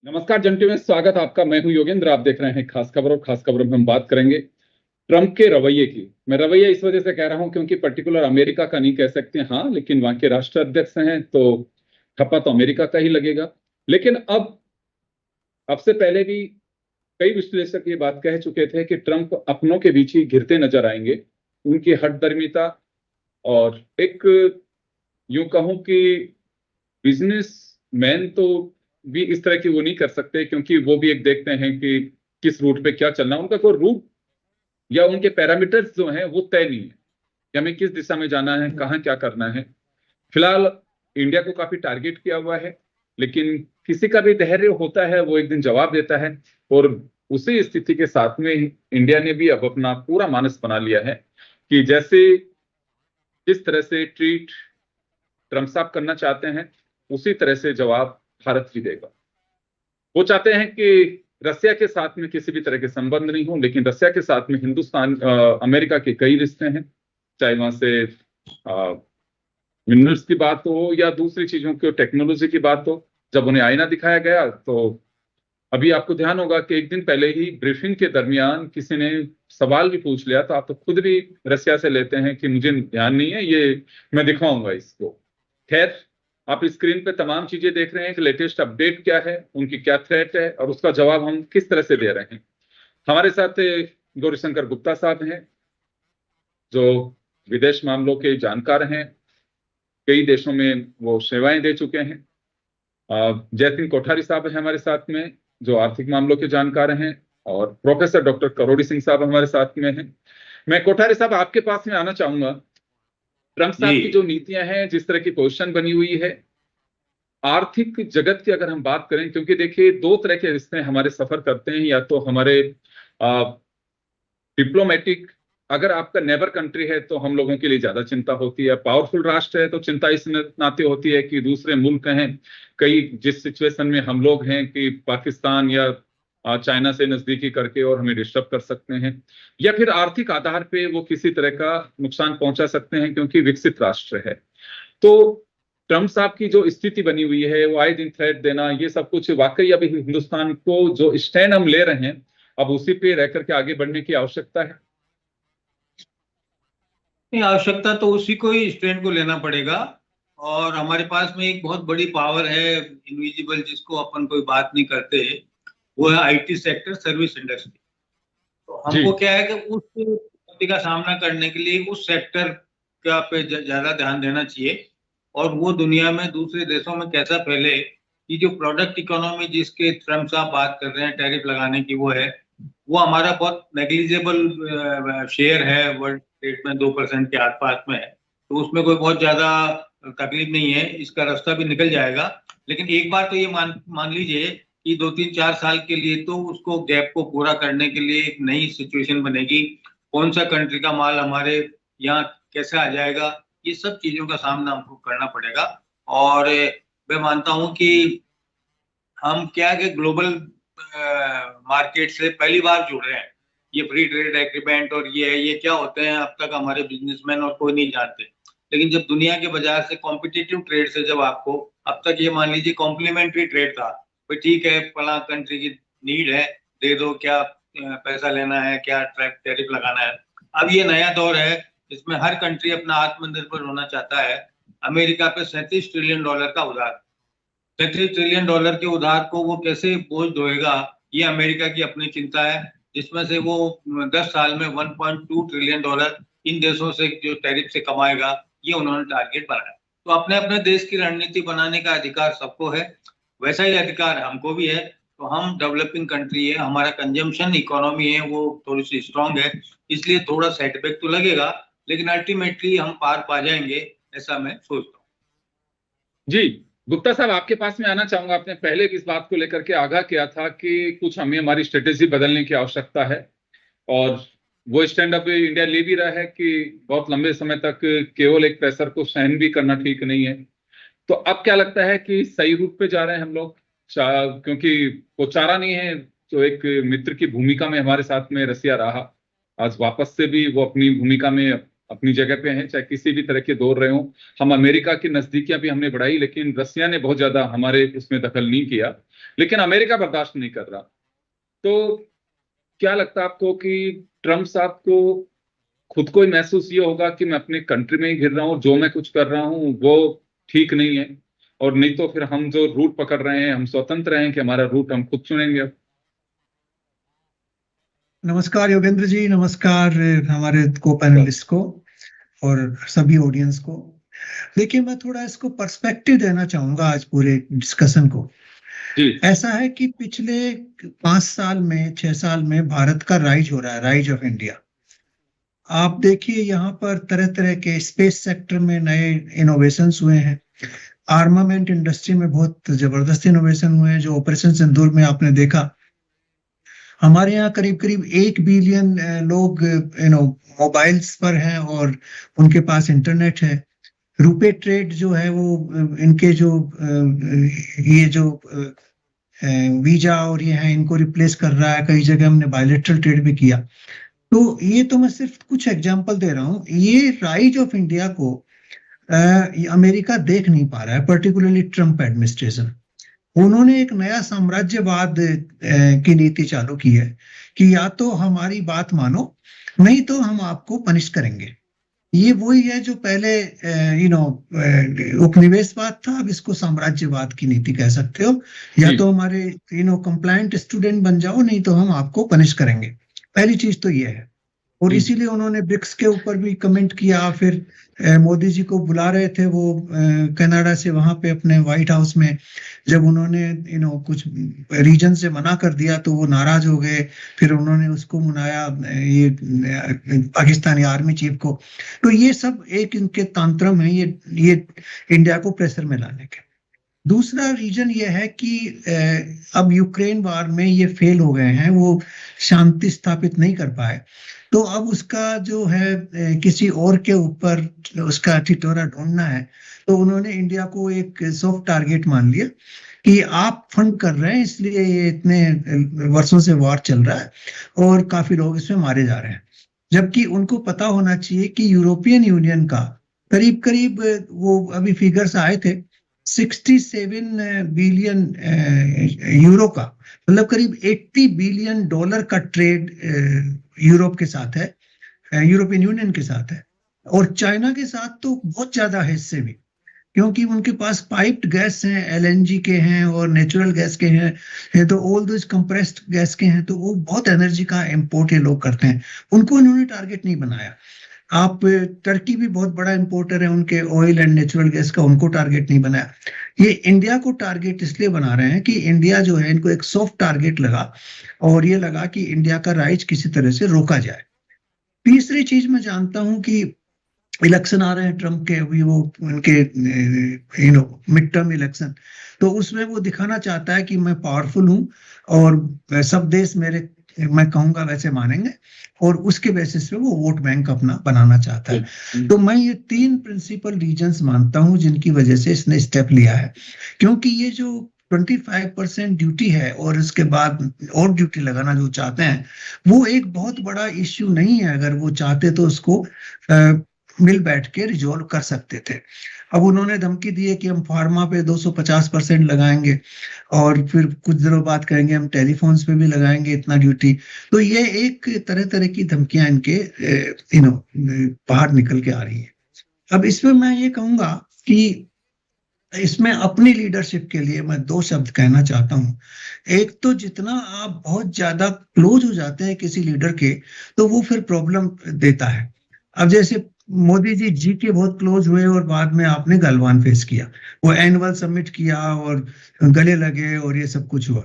नमस्कार जंटी में स्वागत आपका। मैं हूं योगेंद्र। आप देख रहे हैं खास खबर, और खास खबरों में हम बात करेंगे ट्रंप के रवैये की। मैं रवैया इस वजह से कह रहा हूं क्योंकि पर्टिकुलर अमेरिका का नहीं कह सकते, हाँ, लेकिन वहां के राष्ट्राध्यक्ष हैं तो ठप्पा तो अमेरिका का ही लगेगा। लेकिन अब से पहले भी कई विश्लेषक ये बात कह चुके थे कि ट्रंप अपनों के बीच ही घिरते नजर आएंगे। उनकी हठधर्मिता और एक, यूं कहूं कि बिजनेस मैन तो भी इस तरह की वो नहीं कर सकते, क्योंकि वो भी एक देखते हैं कि किस रूट पे क्या चलना है। उनका कोई रूट या उनके पैरामीटर्स जो हैं वो तय नहीं है कि हमें किस दिशा में जाना है, कहाँ क्या करना है। फिलहाल इंडिया को काफी टारगेट किया हुआ है, लेकिन किसी का भी धैर्य होता है, वो एक दिन जवाब देता है। और उसी स्थिति के साथ में इंडिया ने भी अब अपना पूरा मानस बना लिया है कि जैसे जिस तरह से ट्रीट ट्रंप साहब करना चाहते हैं, उसी तरह से जवाब भारत भी देगा। वो चाहते हैं कि रसिया के साथ में किसी भी तरह के संबंध नहीं हो, लेकिन रसिया के साथ में हिंदुस्तान अमेरिका के कई रिश्ते हैं, चाहे वहां से मिनरल्स की बात हो या दूसरी चीजों की, टेक्नोलॉजी की बात हो। जब उन्हें आईना दिखाया गया तो अभी आपको ध्यान होगा कि एक दिन पहले ही ब्रीफिंग के दरमियान किसी ने सवाल भी पूछ लिया था। आप तो खुद भी रसिया से लेते हैं कि मुझे ध्यान नहीं है, ये मैं दिखाऊंगा इसको। खैर, आप स्क्रीन पे तमाम चीजें देख रहे हैं कि लेटेस्ट अपडेट क्या है, उनकी क्या थ्रेट है और उसका जवाब हम किस तरह से दे रहे हैं। हमारे साथ गौरीशंकर गुप्ता साहब हैं, जो विदेश मामलों के जानकार हैं, कई देशों में वो सेवाएं दे चुके हैं। जयसिंह कोठारी साहब हैं हमारे साथ में, जो आर्थिक मामलों के जानकार हैं, और प्रोफेसर डॉक्टर करोड़ी सिंह साहब हमारे साथ में हैं। मैं कोठारी साहब आपके पास में आना चाहूंगा। ट्रंप साहब की जो नीतियां हैं, जिस तरह की पोजीशन बनी हुई है आर्थिक जगत की, अगर हम बात करें, क्योंकि देखिए दो तरह के रिश्ते हमारे सफर करते हैं। या तो हमारे डिप्लोमेटिक, अगर आपका नेबर कंट्री है तो हम लोगों के लिए ज्यादा चिंता होती है। पावरफुल राष्ट्र है तो चिंता इस नाते होती है कि दूसरे मुल्क हैं, कई जिस सिचुएशन में हम लोग हैं कि पाकिस्तान या चाइना से नजदीकी करके और हमें डिस्टर्ब कर सकते हैं, या फिर आर्थिक आधार पे वो किसी तरह का नुकसान पहुंचा सकते हैं क्योंकि विकसित राष्ट्र है। तो ट्रंप साहब की जो स्थिति बनी हुई है, वो आए दिन थ्रेट देना, ये सब कुछ वाकई अभी हिंदुस्तान को जो स्टैंड हम ले रहे हैं, अब उसी पे रह करके आगे बढ़ने की आवश्यकता है। नहीं, आवश्यकता तो उसी को ही स्टैंड को लेना पड़ेगा। और हमारे पास में एक बहुत बड़ी पावर है इनविजिबल, जिसको अपन कोई बात नहीं करते, वो है आईटी सेक्टर, सर्विस इंडस्ट्री। तो हमको क्या है कि उस चुनौती का सामना करने के लिए उस सेक्टर का पे ज्यादा ध्यान देना चाहिए। और वो दुनिया में दूसरे देशों में कैसा फैले, ये जो प्रोडक्ट इकोनॉमी जिसके ट्रम्प साहब बात कर रहे हैं टैरिफ लगाने की, वो है, वो हमारा बहुत नेग्लिजिबल शेयर है, वर्ल्ड ट्रेड में 2% के आसपास में है। तो उसमें कोई बहुत ज्यादा तकलीफ नहीं है, इसका रास्ता भी निकल जाएगा। लेकिन एक बार तो ये मान लीजिए कि 2-3-4 साल के लिए तो उसको गैप को पूरा करने के लिए एक नई सिचुएशन बनेगी। कौन सा कंट्री का माल हमारे यहाँ कैसे आ जाएगा, ये सब चीजों का सामना हमको करना पड़ेगा। और मैं मानता हूं कि हम क्या कि ग्लोबल मार्केट से पहली बार जुड़ रहे हैं। ये फ्री ट्रेड एग्रीमेंट और ये क्या होते हैं, अब तक हमारे बिजनेसमैन और कोई नहीं जानते। लेकिन जब दुनिया के बाजार से कॉम्पिटिटिव ट्रेड से, जब आपको अब तक ये मान लीजिए कॉम्प्लीमेंट्री ट्रेड था, भाई ठीक है, फला कंट्री की नीड है, दे दो, क्या पैसा लेना है, क्या टैरिफ लगाना है। अब ये नया दौर है, इसमें हर कंट्री अपना आत्मनिर्भर होना चाहता है। अमेरिका पे $37 ट्रिलियन का उधार, $37 ट्रिलियन के उधार को वो कैसे बोझ ढोएगा, ये अमेरिका की अपनी चिंता है। जिसमें से वो 10 साल में $1.2 ट्रिलियन इन देशों से जो टैरिफ से कमाएगा, ये उन्होंने टारगेट बनाया। तो अपने अपने देश की रणनीति बनाने का अधिकार सबको है, वैसा ही अधिकार हमको भी है। तो हम डेवलपिंग कंट्री है, हमारा कंजम्पशन इकोनॉमी है, वो थोड़ी सी स्ट्रांग है, इसलिए थोड़ा सेटबैक तो लगेगा, लेकिन अल्टीमेटली हम पार पा जाएंगे, ऐसा मैं सोचता हूँ। जी गुप्ता साहब, आपके पास में आना चाहूंगा। आपने पहले इस बात को लेकर के आगाह किया था कि कुछ हमें हमारी स्ट्रेटेजी बदलने की आवश्यकता है, और वो स्टैंड अप इंडिया ले भी रहा है कि बहुत लंबे समय तक केवल एक प्रेशर को सहन भी करना ठीक नहीं है। तो अब क्या लगता है कि सही रूट पे जा रहे हैं हम लोग? क्योंकि वो चारा नहीं है, तो एक मित्र की भूमिका में हमारे साथ में रसिया रहा, आज वापस से भी वो अपनी भूमिका में अपनी जगह पे है, चाहे किसी भी तरह के दौर रहे हो। हम अमेरिका की नजदीकियां भी हमने बढ़ाई, लेकिन रसिया ने बहुत ज्यादा हमारे उसमें दखल नहीं किया, लेकिन अमेरिका बर्दाश्त नहीं कर रहा। तो क्या लगता है आपको कि ट्रम्प साहब को खुद को ही महसूस ये होगा कि मैं अपने कंट्री में ही घिर रहा हूँ, जो मैं कुछ कर रहा हूँ वो ठीक नहीं है, और नहीं तो फिर हम जो रूट पकड़ रहे हैं, हम स्वतंत्र हैं कि हमारा रूट हम खुद चुनेंगे? नमस्कार योगेंद्र जी, नमस्कार हमारे को पैनलिस्ट को और सभी ऑडियंस को। देखिए, मैं थोड़ा इसको पर्सपेक्टिव देना चाहूंगा आज पूरे डिस्कशन को। जी। ऐसा है कि पिछले 5 साल में 6 साल में भारत का राइज हो रहा है, राइज ऑफ इंडिया। आप देखिए, यहाँ पर तरह तरह के स्पेस सेक्टर में नए इनोवेशंस हुए हैं, आर्मामेंट इंडस्ट्री में बहुत जबरदस्त इनोवेशन हुए हैं, जो ऑपरेशन सिंदूर में आपने देखा। हमारे यहाँ करीब करीब 1 बिलियन लोग मोबाइल्स पर हैं और उनके पास इंटरनेट है। रुपे ट्रेड जो है वो इनके जो ये जो वीजा और ये है, इनको रिप्लेस कर रहा है। कई जगह हमने बायलेटरल ट्रेड भी किया। तो ये तो मैं सिर्फ कुछ एग्जांपल दे रहा हूँ। ये राइज ऑफ इंडिया को अमेरिका देख नहीं पा रहा है, पर्टिकुलरली ट्रम्प एडमिनिस्ट्रेशन। उन्होंने एक नया साम्राज्यवाद की नीति चालू की है कि या तो हमारी बात मानो, नहीं तो हम आपको पनिश करेंगे। ये वही है जो पहले उपनिवेशवाद था, अब इसको साम्राज्यवाद की नीति कह सकते हो। या तो हमारे कंप्लायंट स्टूडेंट बन जाओ, नहीं तो हम आपको पनिश करेंगे। पहली चीज तो ये है। और इसीलिए उन्होंने ब्रिक्स के ऊपर भी कमेंट किया। फिर मोदी जी को बुला रहे थे वो कनाडा से, वहां पे अपने व्हाइट हाउस में, जब उन्होंने कुछ रीजन से मना कर दिया तो वो नाराज हो गए। फिर उन्होंने उसको मनाया, ये पाकिस्तानी आर्मी चीफ को। तो ये सब एक इनके तंत्रम है, ये इंडिया को प्रेशर में लाने के। दूसरा रीजन ये है कि अब यूक्रेन वार में ये फेल हो गए हैं, वो शांति स्थापित नहीं कर पाए। तो अब उसका जो है किसी और के ऊपर उसका ठिठोरा ढूंढना है। तो उन्होंने इंडिया को एक सॉफ्ट टारगेट मान लिया कि आप फंड कर रहे हैं, इसलिए ये इतने वर्षों से वॉर चल रहा है और काफी लोग इसमें मारे जा रहे हैं। जबकि उनको पता होना चाहिए कि यूरोपियन यूनियन का करीब करीब, वो अभी फिगर्स आए थे, 67 बिलियन यूरो का, मतलब करीब 80 बिलियन डॉलर का ट्रेड यूरोप के साथ है, यूरोपियन यूनियन के साथ है। और चाइना के साथ तो बहुत ज्यादा है इससे भी, क्योंकि उनके पास पाइप्ड गैस हैं, एलएनजी के हैं और नेचुरल गैस के हैं, तो ऑल दिस कंप्रेस्ड गैस के हैं। तो वो बहुत एनर्जी का इंपोर्ट ये लोग करते हैं। उनको इन्होंने टारगेट नहीं बनाया। आप टर्की भी बहुत बड़ा इंपोर्टर है उनके ऑयल एंड नेचुरल गैस का, उनको टारगेट नहीं बनाया। ये इंडिया को टारगेट इसलिए बना रहे हैं कि इंडिया जो है, इनको एक सॉफ्ट टारगेट लगा और ये लगा कि इंडिया का राइज किसी तरह से रोका जाए। तीसरी चीज मैं जानता हूं कि इलेक्शन आ रहे हैं ट्रम्प के, अभी वो उनके मिड टर्म इलेक्शन, तो उसमें वो दिखाना चाहता है कि मैं पावरफुल हूं और सब देश मेरे, मैं कहूंगा वैसे मानेंगे, और उसके बेसिस पे वो वोट बैंक अपना बनाना चाहता है। तो मैं ये 3 प्रिंसिपल रीजंस मानता हूं जिनकी वजह से इसने स्टेप लिया है। क्योंकि ये जो 25% ड्यूटी है और इसके बाद और ड्यूटी लगाना जो चाहते हैं, वो एक बहुत बड़ा इश्यू नहीं है। अगर वो चाहते तो उसको मिल बैठ के रिजोल्व कर सकते थे। अब उन्होंने धमकी दी है कि हम फार्मा पे 250% लगाएंगे और फिर कुछ दिनों बाद कहेंगे हम टेलीफोन्स पे भी लगाएंगे इतना ड्यूटी। तो ये एक तरह तरह की धमकियां इनके बाहर निकल के आ रही है। अब इसमें मैं ये कहूंगा कि इसमें अपनी लीडरशिप के लिए मैं 2 शब्द कहना चाहता हूं। एक तो जितना आप बहुत ज्यादा क्लोज हो जाते हैं किसी लीडर के, तो वो फिर प्रॉब्लम देता है। अब जैसे मोदी जी के बहुत क्लोज हुए और बाद में आपने गलवान फेस किया, वो एनुअल समिट किया और गले लगे और ये सब कुछ हुआ।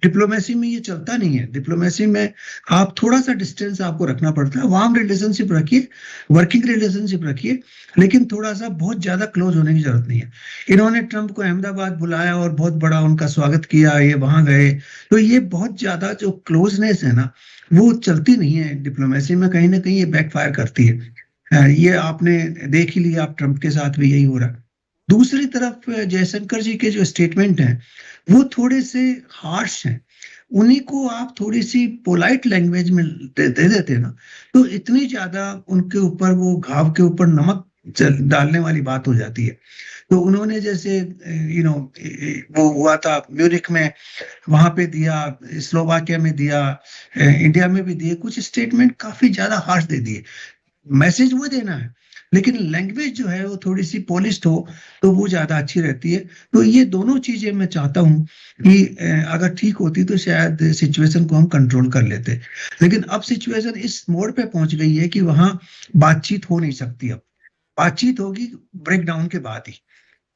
डिप्लोमेसी में ये चलता नहीं है। डिप्लोमेसी में आप थोड़ा सा डिस्टेंस आपको रखना पड़ता है। वार्म रिलेशनशिप रखिए, वर्किंग रिलेशनशिप रखिए, लेकिन थोड़ा सा बहुत ज्यादा क्लोज होने की जरूरत नहीं है। इन्होंने ट्रम्प को अहमदाबाद बुलाया और बहुत बड़ा उनका स्वागत किया, ये वहां गए, तो ये बहुत ज्यादा जो क्लोजनेस है ना, वो चलती नहीं है डिप्लोमेसी में। कहीं ना कहीं ये बैकफायर करती है। ये आपने देख ही लिया, आप ट्रम्प के साथ भी यही हो रहा है। दूसरी तरफ जयशंकर जी के जो स्टेटमेंट हैं वो थोड़े से हार्श हैं, उन्हीं को आप थोड़ी सी पोलाइट लैंग्वेज में दे देते ना, तो इतनी ज्यादा उनके ऊपर वो घाव के ऊपर नमक डालने वाली बात हो जाती है। तो उन्होंने जैसे वो हुआ था म्यूनिख में, वहां पे दिया, स्लोवाकिया में दिया, इंडिया में भी दिए, कुछ स्टेटमेंट काफी ज्यादा हार्श दे दिए। मैसेज वो देना है, लेकिन लैंग्वेज जो है वो थोड़ी सी पॉलिश्ड हो तो वो ज्यादा अच्छी रहती है। तो ये दोनों चीजें मैं चाहता हूँ कि अगर ठीक होती तो शायद सिचुएशन को हम कंट्रोल कर लेते, लेकिन अब सिचुएशन इस मोड़ पे पहुंच गई है कि वहां बातचीत हो नहीं सकती। अब बातचीत होगी ब्रेक डाउन के बाद ही।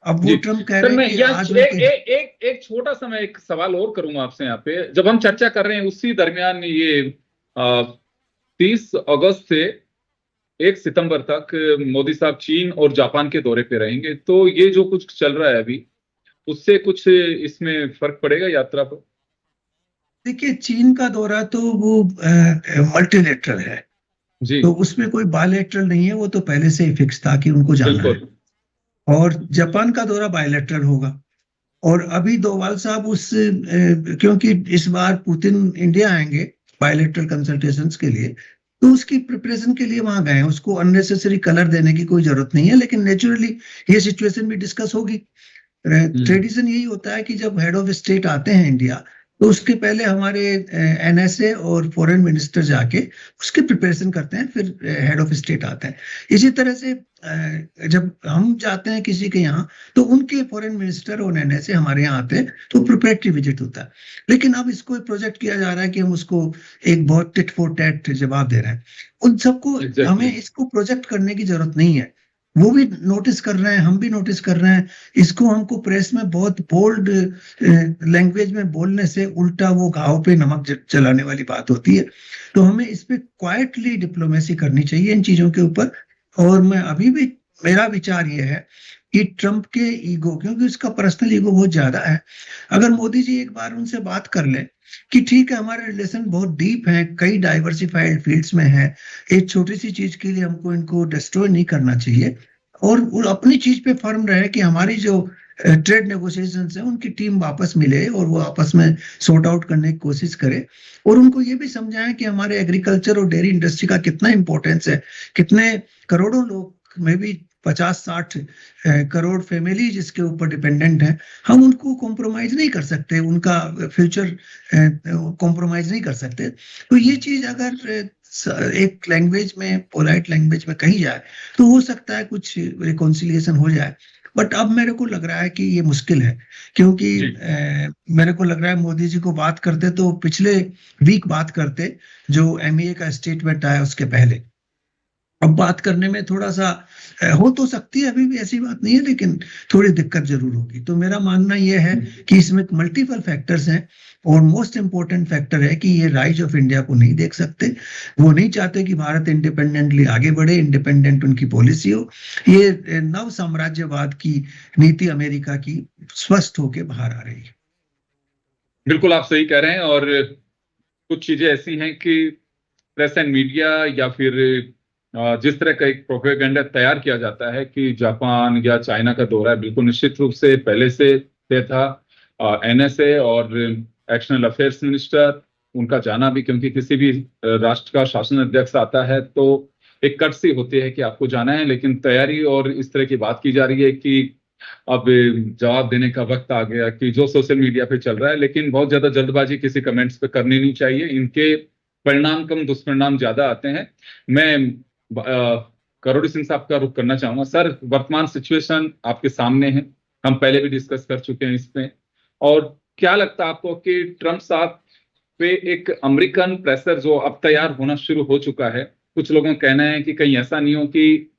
अब वो जी ट्रम्प कह सर, रहे हैं मैं कि यहाँ आज एक छोटा सा मैं एक सवाल और करूंगा आपसे। यहाँ पे जब हम चर्चा कर रहे हैं उसी दरमियान ये 30 अगस्त से 1 सितंबर तक मोदी साहब चीन और जापान के दौरे पे रहेंगे, तो ये जो कुछ चल रहा है अभी, उससे कुछ इसमें फर्क पड़ेगा यात्रा पर? देखिए, चीन का दौरा तो वो मल्टीलेटरल है, जी तो उसमें कोई बायलेटरल नहीं है, वो तो पहले से ही फिक्स था कि उनको जाना है। बिल्कुल। और जापान का दौरा बायलेटरल होगा। और अभी डोवाल साहब क्योंकि इस बार पुतिन इंडिया आएंगे बायलेटरल कंसल्टेशंस के लिए, तो उसकी प्रिपरेशन के लिए वहां गए हैं। उसको अननेसेसरी कलर देने की कोई जरूरत नहीं है, लेकिन नेचुरली ये सिचुएशन भी डिस्कस होगी। ट्रेडिशन यही होता है कि जब हेड ऑफ स्टेट आते हैं इंडिया, तो उसके पहले हमारे एनएसए और फॉरेन मिनिस्टर जाके उसकी प्रिपरेशन करते हैं, फिर हेड ऑफ स्टेट आते हैं। इसी तरह से जब हम जाते हैं किसी के यहाँ, तो उनके फॉरेन मिनिस्टर और एनएसए हमारे यहाँ आते हैं, तो प्रिपरेटरी विजिट होता है। लेकिन अब इसको प्रोजेक्ट किया जा रहा है कि हम उसको एक बहुत टिट फॉर टैट जवाब दे रहे हैं। उन सबको हमें इसको प्रोजेक्ट करने की जरूरत नहीं है। वो भी नोटिस कर रहे हैं, हम भी नोटिस कर रहे हैं। इसको हमको प्रेस में बहुत बोल्ड लैंग्वेज में बोलने से उल्टा वो घाव पे नमक चलाने वाली बात होती है। तो हमें इस पे क्वाइटली डिप्लोमेसी करनी चाहिए इन चीजों के ऊपर। और मैं अभी भी, मेरा विचार ये है कि ट्रम्प के ईगो, क्योंकि उसका पर्सनल ईगो बहुत ज्यादा है, अगर मोदी जी एक बार उनसे बात कर लें कि ठीक है, हमारे रिलेशन बहुत डीप हैं, कई डाइवर्सिफाइड फील्ड्स में है, एक छोटी सी चीज के लिए हमको इनको डिस्ट्रॉय नहीं करना चाहिए, और वो अपनी चीज पे फर्म रहे कि हमारी जो ट्रेड नेगोशिएशन है उनकी टीम वापस मिले और वो आपस में सॉर्ट आउट करने की कोशिश करे। और उनको ये भी समझाएं कि हमारे एग्रीकल्चर और डेयरी इंडस्ट्री का कितना इंपॉर्टेंस है, कितने करोड़ों लोग में भी 50-60 करोड़ फैमिली जिसके ऊपर डिपेंडेंट है, हम उनको कॉम्प्रोमाइज नहीं कर सकते, उनका फ्यूचर कॉम्प्रोमाइज नहीं कर सकते। तो ये चीज अगर एक लैंग्वेज में, पोलाइट लैंग्वेज में कही जाए, तो हो सकता है कुछ रिकॉन्सिलिएशन हो जाए। बट अब मेरे को लग रहा है कि ये मुश्किल है, क्योंकि मेरे को लग रहा है मोदी जी को बात करते तो पिछले वीक बात करते, जो एमईए का स्टेटमेंट आया उसके पहले। अब बात करने में थोड़ा सा हो तो सकती है, अभी भी ऐसी बात नहीं है, लेकिन थोड़ी दिक्कत जरूर होगी। तो मेरा मानना यह है कि इसमें मल्टीपल फैक्टर्स हैं, और मोस्ट इंपॉर्टेंट फैक्टर है कि ये राइज ऑफ इंडिया को नहीं देख सकते। वो नहीं चाहते कि भारत इंडिपेंडेंटली आगे बढ़े, इंडिपेंडेंट उनकी पॉलिसी हो। ये नव साम्राज्यवाद की नीति अमेरिका की स्पष्ट होके बाहर आ रही है। बिल्कुल आप सही कह रहे हैं। और कुछ चीजें ऐसी हैं कि प्रेस एंड मीडिया या फिर जिस तरह का एक प्रोपेगेंडा तैयार किया जाता है कि जापान या चाइना का दौरा है, बिल्कुल निश्चित रूप से पहले से तय था। एनएसए और एक्सटर्नल अफेयर्स मिनिस्टर, उनका जाना भी, क्योंकि किसी भी राष्ट्र का शासन अध्यक्ष आता है तो एक कर्टसी होती है कि आपको जाना है, लेकिन तैयारी और इस तरह की बात की जा रही है कि अब जवाब देने का वक्त आ गया कि जो सोशल मीडिया पे चल रहा है। लेकिन बहुत ज्यादा जल्दबाजी किसी कमेंट्स पे करनी नहीं चाहिए, इनके परिणाम कम दुष्परिणाम ज्यादा आते हैं। मैं करोड़ी सिंह साहब का रुख करना चाहूंगा। सर, वर्तमान सिचुएशन आपके सामने है, हम पहले भी डिस्कस कर चुके हैं इसमें, और क्या लगता है आपको कि ट्रम्प साहब पे एक अमेरिकन प्रेशर जो अब तैयार होना शुरू हो चुका है? कुछ लोगों का कहना है कि कहीं ऐसा नहीं हो कि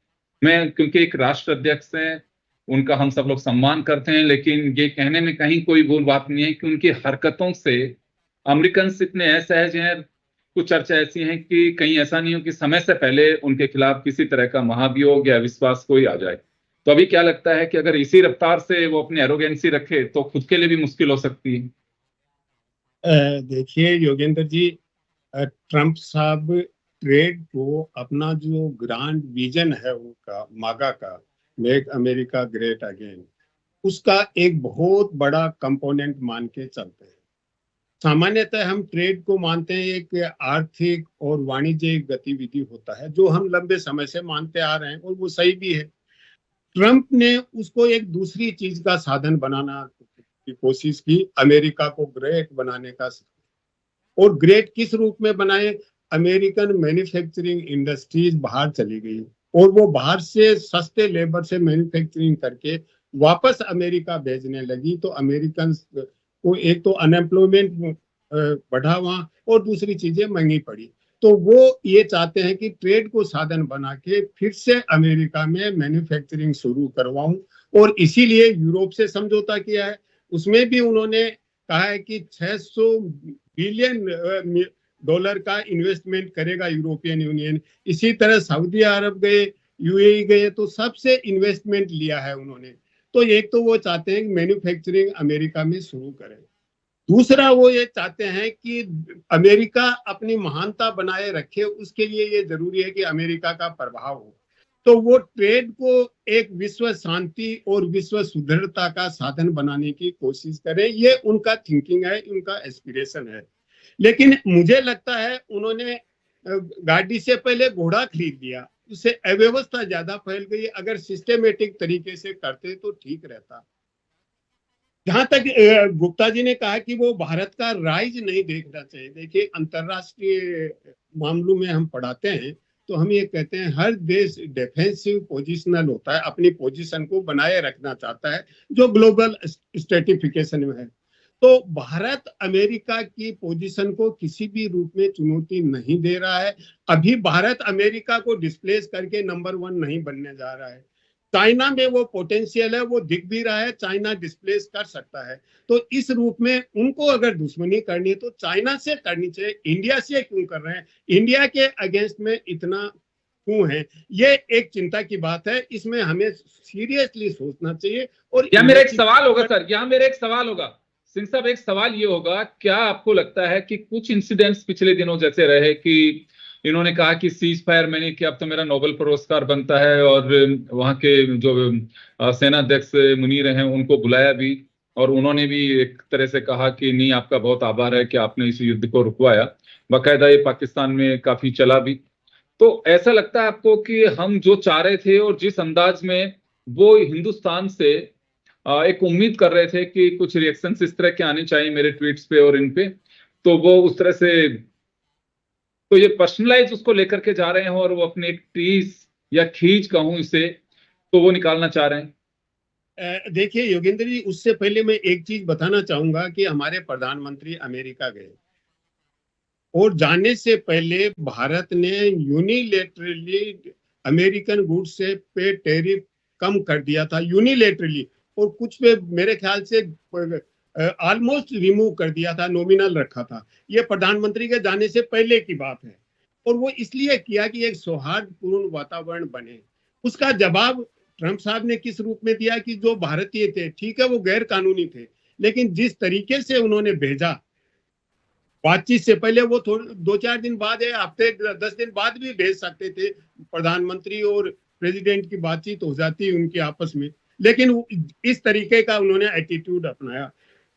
क्योंकि एक राष्ट्र अध्यक्ष है, उनका हम सब लोग सम्मान करते हैं, लेकिन ये कहने में कहीं कोई भूल बात नहीं है कि उनकी हरकतों से अमेरिकन इतने असहज हैं। कुछ चर्चा ऐसी है कि कहीं ऐसा नहीं हो कि समय से पहले उनके खिलाफ किसी तरह का महाभियोग या विश्वास कोई आ जाए। तो अभी क्या लगता है कि अगर इसी रफ्तार से वो अपनी एरोगेंसी रखे तो खुद के लिए भी मुश्किल हो सकती है? देखिए योगेंद्र जी, ट्रम्प साहब ट्रेड को अपना जो ग्रांड विजन है उनका मागा का, मेक अमेरिका ग्रेट अगेन, उसका एक बहुत बड़ा कंपोनेंट मान के चलते हैं। सामान्यतः हम ट्रेड को मानते हैं एक आर्थिक और वाणिज्यिक गतिविधि होता है, जो हम लंबे समय से मानते आ रहे हैं, और वो सही भी है। ट्रंप ने उसको एक दूसरी चीज का साधन बनाना की कोशिश की, अमेरिका को ग्रेट बनाने का। और ग्रेट किस रूप में बनाए? अमेरिकन मैन्युफैक्चरिंग इंडस्ट्रीज बाहर चली गई और वो बाहर से सस्ते लेबर से मैन्युफैक्चरिंग करके वापस अमेरिका भेजने लगी, तो अमेरिकन को एक तो अनएम्प्लॉयमेंट बढ़ा वहां, और दूसरी चीजें महंगी पड़ी। तो वो ये चाहते हैं कि ट्रेड को साधन बना के फिर से अमेरिका में मैन्युफैक्चरिंग शुरू करवाऊं, और इसीलिए यूरोप से समझौता किया है। उसमें भी उन्होंने कहा है कि 600 बिलियन डॉलर का इन्वेस्टमेंट करेगा यूरोपियन यूनियन। इसी तरह सऊदी अरब गए, यूएई गए, तो सबसे इन्वेस्टमेंट लिया है उन्होंने। तो एक तो वो चाहते हैं कि मैन्युफैक्चरिंग अमेरिका में शुरू करें, दूसरा वो ये चाहते हैं कि अमेरिका अपनी महानता बनाए रखे, उसके लिए ये जरूरी है कि अमेरिका का प्रभाव हो। तो वो ट्रेड को एक विश्व शांति और विश्व सुदृढ़ता का साधन बनाने की कोशिश करें, ये उनका थिंकिंग है, उनका एस्पिरेशन है। लेकिन मुझे लगता है उन्होंने गाड़ी से पहले घोड़ा खरीद लिया, उससे अव्यवस्था ज्यादा फैल गई। अगर सिस्टेमेटिक तरीके से करते तो ठीक रहता। जहां तक गुप्ता जी ने कहा कि वो भारत का राइज नहीं देखना चाहिए, देखिए अंतरराष्ट्रीय मामलों में हम पढ़ाते हैं तो हम ये कहते हैं हर देश डिफेंसिव पोजिशनल होता है, अपनी पोजीशन को बनाए रखना चाहता है, जो ग्लोबल स्ट्रेटिफिकेशन में है। तो भारत अमेरिका की पोजीशन को किसी भी रूप में चुनौती नहीं दे रहा है। अभी भारत अमेरिका को डिस्प्लेस करके नंबर 1 नहीं बनने जा रहा है। चाइना में वो पोटेंशियल है, वो दिख भी रहा है, चाइना डिस्प्लेस कर सकता है। तो इस रूप में उनको अगर दुश्मनी करनी है तो चाइना से करनी चाहिए, इंडिया से क्यों कर रहे हैं? इंडिया के अगेंस्ट में इतना क्यों है? ये एक चिंता की बात है, इसमें हमें सीरियसली सोचना चाहिए। और यहाँ मेरा एक सवाल होगा सर, यहाँ मेरा एक सवाल होगा सिंह साहब, एक सवाल ये होगा, क्या आपको लगता है कि कुछ इंसिडेंट्स पिछले दिनों जैसे रहे कि इन्होंने कहा कि सीज फायर मैंने कि अब तो मेरा नोबेल पुरस्कार बनता है, और वहां के जो सेनाध्यक्ष मुनीर हैं उनको बुलाया भी, और उन्होंने भी एक तरह से कहा कि नहीं आपका बहुत आभार है कि आपने इस युद्ध को रुकवाया, बाकायदा ये पाकिस्तान में काफी चला भी। तो ऐसा लगता है आपको कि हम जो चाह रहे थे और जिस अंदाज में वो हिंदुस्तान से एक उम्मीद कर रहे थे कि कुछ रिएक्शंस इस तरह के आने चाहिए मेरे ट्वीट्स पे और इन पे, तो वो उस तरह से, तो ये पर्सनलाइज उसको लेकर के जा रहे हैं और वो अपने एक टीस या खींच कहूं इसे, तो वो निकालना चाह रहे हैं। देखिए योगेंद्र जी, उससे पहले मैं एक चीज बताना चाहूंगा कि हमारे प्रधानमंत्री अमेरिका गए और जाने से पहले भारत ने यूनिलेटरली अमेरिकन गुड्स से पे टैरिफ कम कर दिया था, यूनिलेटरली, और कुछ पे मेरे ख्याल से ऑलमोस्ट रिमूव कर दिया था, नॉमिनल रखा था। ये प्रधानमंत्री के जाने से पहले की बात है, और वो इसलिए किया कि एक सौहार्दपूर्ण वातावरण बने। उसका जवाब ट्रंप साहब ने किस रूप में दिया कि जो भारतीय थे, ठीक है वो गैर कानूनी थे, लेकिन जिस तरीके से उन्होंने भेजा बातचीत से पहले, वो थोड़े 2-4 दिन बाद या हफ्ते 10 दिन बाद भी भेज सकते थे, प्रधानमंत्री और प्रेसिडेंट की बातचीत हो जाती उनकी आपस में, लेकिन इस तरीके का उन्होंने एटीट्यूड अपनाया।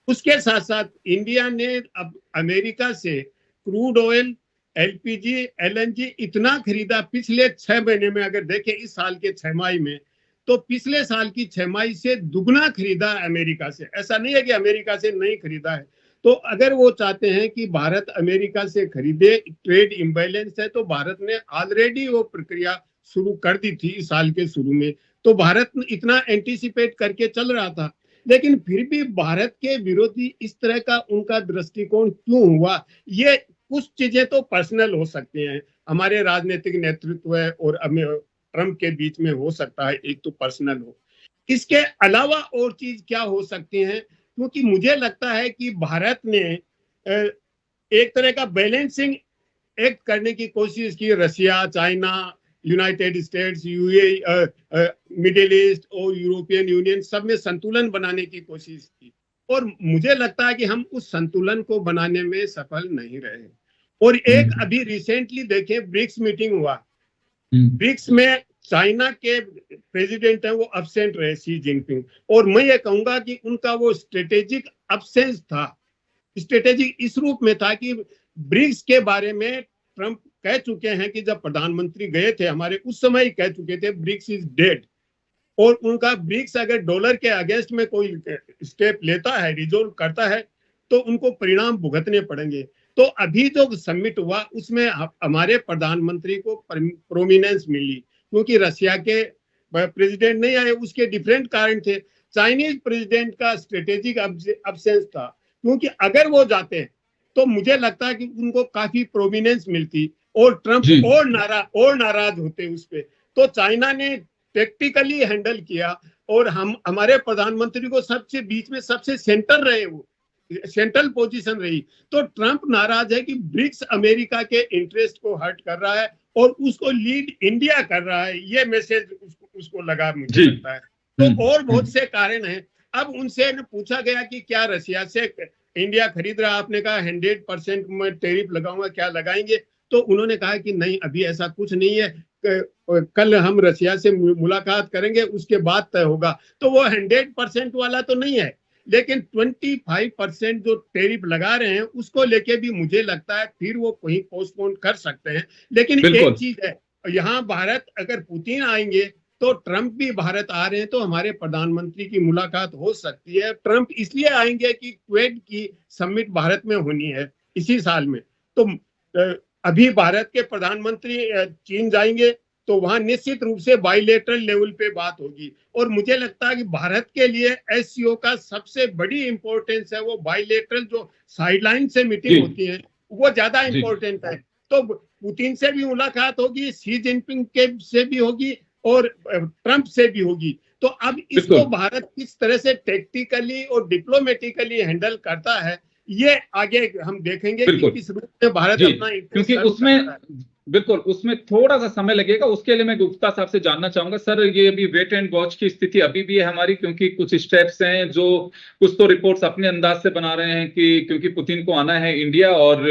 उसके साथ साथ इंडिया ने अब अमेरिका से क्रूड ऑयल, एलपीजी, एलएनजी इतना खरीदा पिछले 6 महीने में। अगर देखें इस साल के 6 माही में, तो पिछले साल की 6 माही से दुगना खरीदा अमेरिका से। ऐसा नहीं है कि अमेरिका से नहीं खरीदा है। तो अगर वो चाहते हैं कि भारत अमेरिका से खरीदे, ट्रेड इम्बैलेंस है, तो भारत ने ऑलरेडी वो प्रक्रिया शुरू कर दी थी इस साल के शुरू में। तो भारत इतना एंटीसिपेट करके चल रहा था, लेकिन फिर भी भारत के विरोधी इस तरह का उनका दृष्टिकोण क्यों हुआ? ये कुछ चीजें तो पर्सनल हो सकती हैं, हमारे राजनीतिक नेतृत्व और ट्रंप के बीच में हो सकता है, एक तो पर्सनल हो। इसके अलावा और चीज क्या हो सकती है? क्योंकि मुझे लगता है कि भारत ने एक तरह का बैलेंसिंग एक्ट करने की कोशिश की। Russia, China, United states, UAE, middle east और यूरोपियन यूनियन सब में संतुलन बनाने की कोशिश की, और मुझे लगता है कि हम उस संतुलन को बनाने में सफल नहीं रहे। और एक अभी रिसेंटली देखें, ब्रिक्स मीटिंग हुआ, ब्रिक्स में चाइना के प्रेसिडेंट हैं वो अब्सेंट रहे, शी जिनपिंग, और मैं ये कहूंगा कि उनका वो स्ट्रेटेजिक अब्सेंस था। स्ट्रेटेजिक इस रूप में था कि ब्रिक्स के बारे में ट्रंप कह चुके हैं कि जब प्रधानमंत्री गए थे हमारे, उस समय ही कह चुके थे ब्रिक्स इज डेड, और उनका ब्रिक्स अगर डॉलर के अगेंस्ट में कोई स्टेप लेता है, रिजोल्व करता है, तो उनको परिणाम भुगतने पड़ेंगे। तो अभी जो समिट हुआ उसमें हमारे प्रधानमंत्री को प्रोमिनेंस मिली, क्योंकि रशिया के प्रेसिडेंट नहीं आए, उसके डिफरेंट कारण थे। चाइनीज प्रेसिडेंट का स्ट्रेटेजिक अब्सेंस था, क्योंकि अगर वो जाते तो मुझे लगता है कि उनको काफी प्रोमिनेंस मिलती और ट्रंप और नाराज होते उस पे। तो चाइना ने टेक्टिकली हैंडल किया और हमारे प्रधानमंत्री को सबसे बीच में, सबसे सेंटर रहे, वो सेंट्रल पोजीशन रही। तो ट्रंप नाराज है कि ब्रिक्स अमेरिका के इंटरेस्ट को हर्ट कर रहा है और उसको लीड इंडिया कर रहा है, ये मैसेज उसको लगा, मुझे लगता है। तो और बहुत से कारण हैं। अब उनसे पूछा गया कि क्या रशिया से इंडिया खरीद रहा, आपने कहा 100% में टैरिफ लगाऊंगा, क्या लगाएंगे? तो उन्होंने कहा कि नहीं, अभी ऐसा कुछ नहीं है, कल हम रशिया से मुलाकात करेंगे, उसके बाद तय होगा। तो वो 100% वाला तो नहीं है, लेकिन 25% जो टैरिफ लगा रहे हैं उसको लेके भी मुझे लगता है फिर वो कहीं पोस्टपोन कर सकते हैं। लेकिन एक चीज है, यहाँ भारत, अगर पुतिन आएंगे तो ट्रंप भी भारत आ रहे हैं, तो हमारे प्रधानमंत्री की मुलाकात हो सकती है। ट्रंप इसलिए आएंगे कि क्वेड की समिट भारत में होनी है इसी साल में। तो अभी भारत के प्रधानमंत्री चीन जाएंगे तो वहां निश्चित रूप से बाइलेटरल लेवल पे बात होगी, और मुझे लगता है कि भारत के लिए एससीओ का सबसे बड़ी इंपॉर्टेंस है वो बाइलेटरल जो साइडलाइन से मीटिंग होती है, वो ज्यादा इंपॉर्टेंट है। तो पुतिन से भी मुलाकात होगी, शी जिनपिंग के से भी होगी और ट्रंप से भी होगी। तो अब इसको भारत किस तरह से टेक्टिकली और डिप्लोमेटिकली हैंडल करता है, ये आगे हम देखेंगे कि किस रूप में भारत अपना, क्योंकि उसमें बिल्कुल उसमें थोड़ा सा समय लगेगा। उसके लिए मैं गुप्ता साहब से जानना चाहूंगा, सर ये अभी वेट एंड वॉच की स्थिति अभी भी है हमारी, क्योंकि कुछ स्टेप्स हैं जो कुछ तो रिपोर्ट्स अपने अंदाज से बना रहे हैं कि क्योंकि पुतिन को आना है इंडिया, और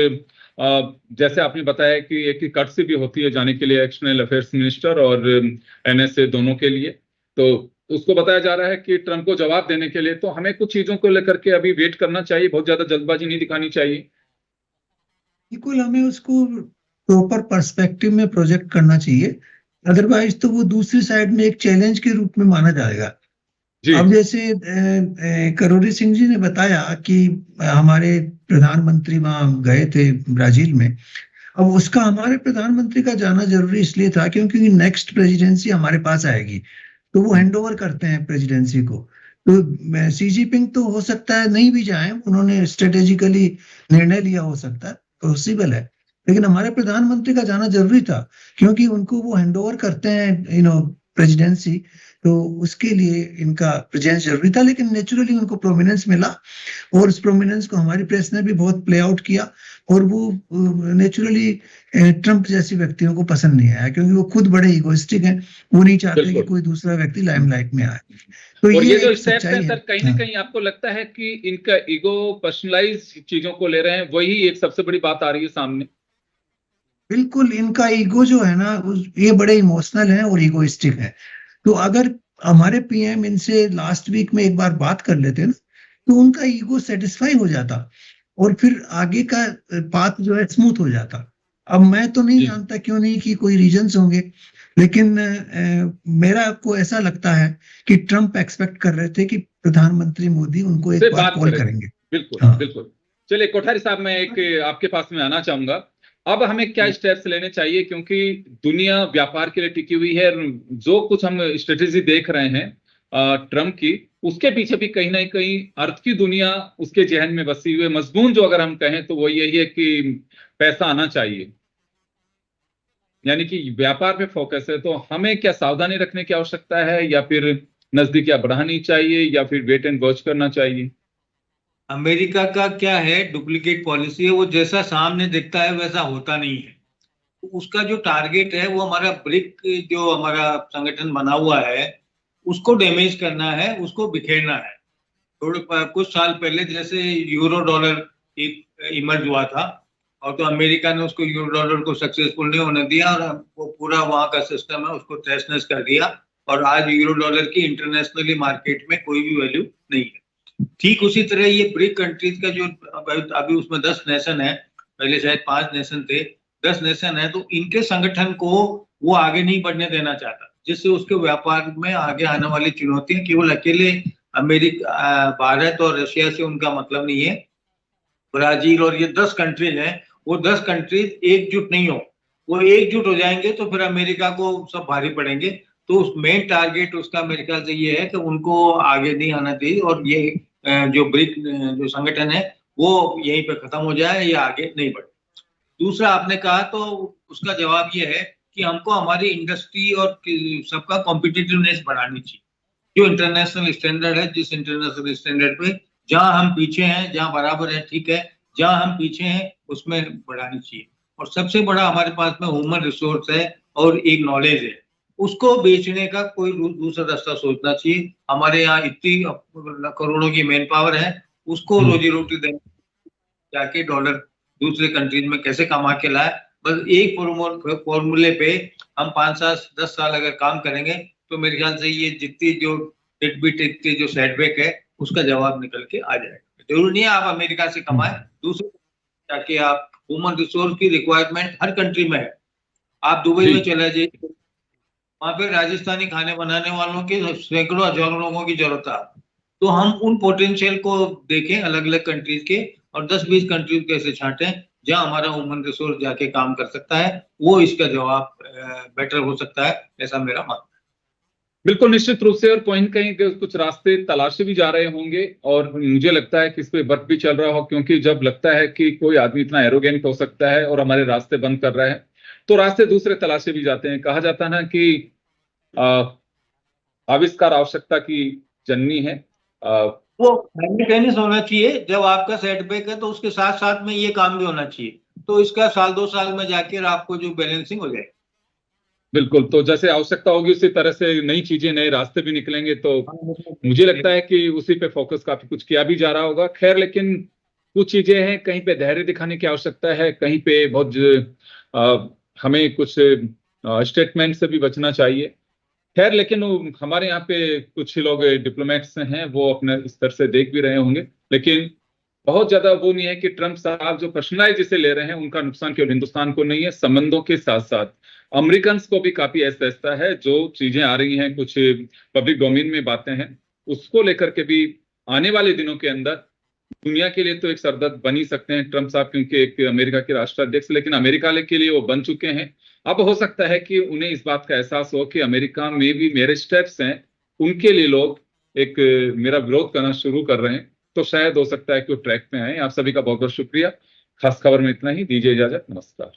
जैसे आपने बताया कि एक कर्टसी भी होती है जाने के लिए एक्सटर्नल अफेयर्स मिनिस्टर और एनएसए दोनों के लिए, तो उसको बताया जा रहा है कि ट्रंप को जवाब देने के लिए। तो हमें कुछ चीजों को लेकर के अभी वेट करना चाहिए, बहुत ज्यादा जल्दबाजी नहीं दिखानी चाहिए। बिल्कुल, हमें उसको प्रॉपर पर्सपेक्टिव में प्रोजेक्ट करना चाहिए, अदरवाइज तो वो दूसरी साइड में एक चैलेंज के रूप में माना जाएगा। अब जैसे करोड़ी सिंह जी ने बताया कि हमारे प्रधानमंत्री वहां गए थे ब्राजील में। अब उसका हमारे प्रधानमंत्री का जाना जरूरी इसलिए था क्योंकि नेक्स्ट प्रेसिडेंसी हमारे पास आएगी, तो वो हैंडओवर करते हैं प्रेसिडेंसी को। तो शी जिनपिंग तो हो सकता है नहीं भी जाए, उन्होंने स्ट्रेटेजिकली निर्णय लिया, हो सकता है, पॉसिबल है, लेकिन हमारे प्रधानमंत्री का जाना जरूरी था क्योंकि उनको वो हैंडओवर करते हैं प्रेसिडेंसी, तो उसके लिए इनका प्रेजेंस जरूरी था। लेकिन नेचुरली उनको प्रोमिनेंस मिला और उस प्रोमिनेंस को हमारी प्रेस ने भी बहुत प्ले आउट किया, और वो नेचुरली ट्रंप जैसे व्यक्तियों को पसंद नहीं आया क्योंकि वो खुद बड़े इगोइस्टिक हैं, वो नहीं चाहते कि कोई दूसरा व्यक्ति लाइमलाइट में आए। तो ये जो स्टेप्स हैं सर, कहीं ना कहीं आपको लगता है कि इनका ईगो पर्सनलाइज चीजों को ले रहे हैं, वही एक सबसे बड़ी बात आ रही है सामने? बिल्कुल, इनका ईगो जो है ना, ये बड़े इमोशनल है और इगोइस्टिक है। तो अगर हमारे पीएम इनसे लास्ट वीक में एक बार बात कर लेते ना, तो उनका ईगो सेटिस्फाई हो जाता और फिर आगे का पाथ जो है स्मूथ हो जाता। अब मैं तो नहीं जानता क्यों नहीं कि कोई रीजंस होंगे, लेकिन मेरा को ऐसा लगता है कि ट्रंप एक्सपेक्ट कर रहे थे कि प्रधानमंत्री मोदी उनको एक बार कॉल करेंगे। बिल्कुल बिल्कुल। चलिए कोठारी साहब, मैं एक आपके पास में आना चाहूंगा। अब हमें क्या स्टेप्स लेने चाहिए, क्योंकि दुनिया व्यापार के लिए टिकी हुई है। जो कुछ हम स्ट्रेटेजी देख रहे हैं ट्रंप की, उसके पीछे भी कहीं ना कहीं अर्थ की दुनिया उसके जहन में बसी हुई है। मजबून जो अगर हम कहें तो वो यही है कि पैसा आना चाहिए, यानी कि व्यापार पे फोकस है। तो हमें क्या सावधानी रखने की आवश्यकता है, या फिर नजदीकियां बढ़ानी चाहिए, या फिर वेट एंड वॉच करना चाहिए? अमेरिका का क्या है, डुप्लीकेट पॉलिसी है, वो जैसा सामने दिखता है वैसा होता नहीं है। उसका जो टारगेट है वो हमारा ब्रिक जो हमारा संगठन बना हुआ है उसको डैमेज करना है, उसको बिखेरना है। थोड़े कुछ साल पहले जैसे यूरो डॉलर एक इमर्ज हुआ था और तो अमेरिका ने उसको यूरो डॉलर को सक्सेसफुल नहीं होने दिया और वो पूरा वहां का सिस्टम है उसको तहस-नहस कर दिया और आज यूरो डॉलर की इंटरनेशनली मार्केट में कोई भी वैल्यू नहीं है। ठीक उसी तरह ये ब्रिक कंट्रीज का जो अभी उसमें 10 नेशन है, पहले शायद 5 नेशन थे, 10 नेशन है, तो इनके संगठन को वो आगे नहीं बढ़ने देना चाहता, जिससे उसके व्यापार में आगे आने वाली चुनौतियां केवल अकेले अमेरिका, भारत और रशिया से उनका मतलब नहीं है। ब्राजील और ये 10 कंट्रीज हैं, वो 10 कंट्रीज एकजुट नहीं हो, वो एकजुट हो जाएंगे तो फिर अमेरिका को सब भारी पड़ेंगे। तो उस मेन टारगेट उसका मेरे ख्याल से ये है कि उनको आगे नहीं आना चाहिए और ये जो ब्रिक जो संगठन है वो यहीं पे खत्म हो जाए, ये आगे नहीं बढ़े। दूसरा आपने कहा तो उसका जवाब ये है कि हमको हमारी इंडस्ट्री और सबका कॉम्पिटिटिवनेस बढ़ानी चाहिए। जो इंटरनेशनल स्टैंडर्ड है, जिस इंटरनेशनल स्टैंडर्ड पे जहां हम पीछे हैं, जहां बराबर है ठीक है, जहां हम पीछे हैं उसमें बढ़ानी चाहिए। और सबसे बड़ा हमारे पास में ह्यूमन रिसोर्स है और एक नॉलेज है, उसको बेचने का कोई दूसरा रास्ता सोचना चाहिए। हमारे यहाँ इतनी करोड़ों की मैन पावर है, उसको रोजी रोटी देने जाके डॉलर दूसरे कंट्रीज में कैसे कमा के लाए। बस एक फॉर्मूले पे हम 5-10 साल अगर काम करेंगे तो मेरे ख्याल से ये जितनी जो इतनी जो सेटबैक है उसका जवाब निकल के आ जाएगा। जरूरी नहीं है आप अमेरिका से कमाएं, दूसरे जाके आप ह्यूमन रिसोर्स की रिक्वायरमेंट हर कंट्री में है। आप दुबई में चले जाइए, वहां पे राजस्थानी खाने बनाने वालों के सैकड़ों हजारों लोगों की जरूरत है। तो हम उन पोटेंशियल को देखें अलग अलग कंट्रीज के और 10-20 कंट्रीज कैसे छांटें जहां हमारा ह्यूमन रिसोर्स जाके काम कर सकता है, वो इसका जवाब बेटर हो सकता है, ऐसा मेरा मानना है। बिल्कुल निश्चित रूप से, और कहीं कहीं कुछ रास्ते तलाशे भी जा रहे होंगे और मुझे लगता है कि इस पे वर्क भी चल रहा हो, क्योंकि जब लगता है कि कोई आदमी इतना एरोगेंट हो सकता है और हमारे रास्ते बंद कर रहा है तो रास्ते दूसरे तलाशे भी जाते हैं। कहा जाता है ना कि आविष्कार आवश्यकता की जननी है। वो साइमल्टेनियस होना चाहिए, जब आपका सेटबैक है तो उसके साथ साथ में ये काम भी होना चाहिए, तो इसका 1-2 साल में जाकर आपको जो बैलेंसिंग हो जाए। बिल्कुल, तो जैसे आवश्यकता होगी उसी तरह से नई चीजें, नए रास्ते भी निकलेंगे, तो मुझे लगता है कि उसी पे फोकस काफी कुछ किया भी जा रहा होगा। खैर, लेकिन कुछ चीजें हैं, कहीं पे धैर्य दिखाने की आवश्यकता है, कहीं पे बहुत हमें कुछ स्टेटमेंट से भी बचना चाहिए। खैर, लेकिन हमारे यहाँ पे कुछ लोग डिप्लोमेट्स हैं, वो अपने स्तर से देख भी रहे होंगे, लेकिन बहुत ज्यादा वो नहीं है कि ट्रंप साहब जो पर्सनलाइज जिसे ले रहे हैं उनका नुकसान केवल हिंदुस्तान को नहीं है, संबंधों के साथ साथ अमेरिकन को भी काफी ऐसा है। जो चीजें आ रही हैं, कुछ पब्लिक डोमेन में बातें हैं, उसको लेकर के भी आने वाले दिनों के अंदर दुनिया के लिए तो एक सरदर्द बन ही सकते हैं ट्रंप साहब, क्योंकि एक अमेरिका के राष्ट्राध्यक्ष, लेकिन अमेरिका के लिए वो बन चुके हैं। अब हो सकता है कि उन्हें इस बात का एहसास हो कि अमेरिका में भी मेरे स्टेप्स हैं, उनके लिए लोग एक मेरा विरोध करना शुरू कर रहे हैं, तो शायद हो सकता है कि वो ट्रैक पे आए। आप सभी का बहुत बहुत शुक्रिया। खास खबर में इतना ही, दीजिए इजाजत, नमस्कार।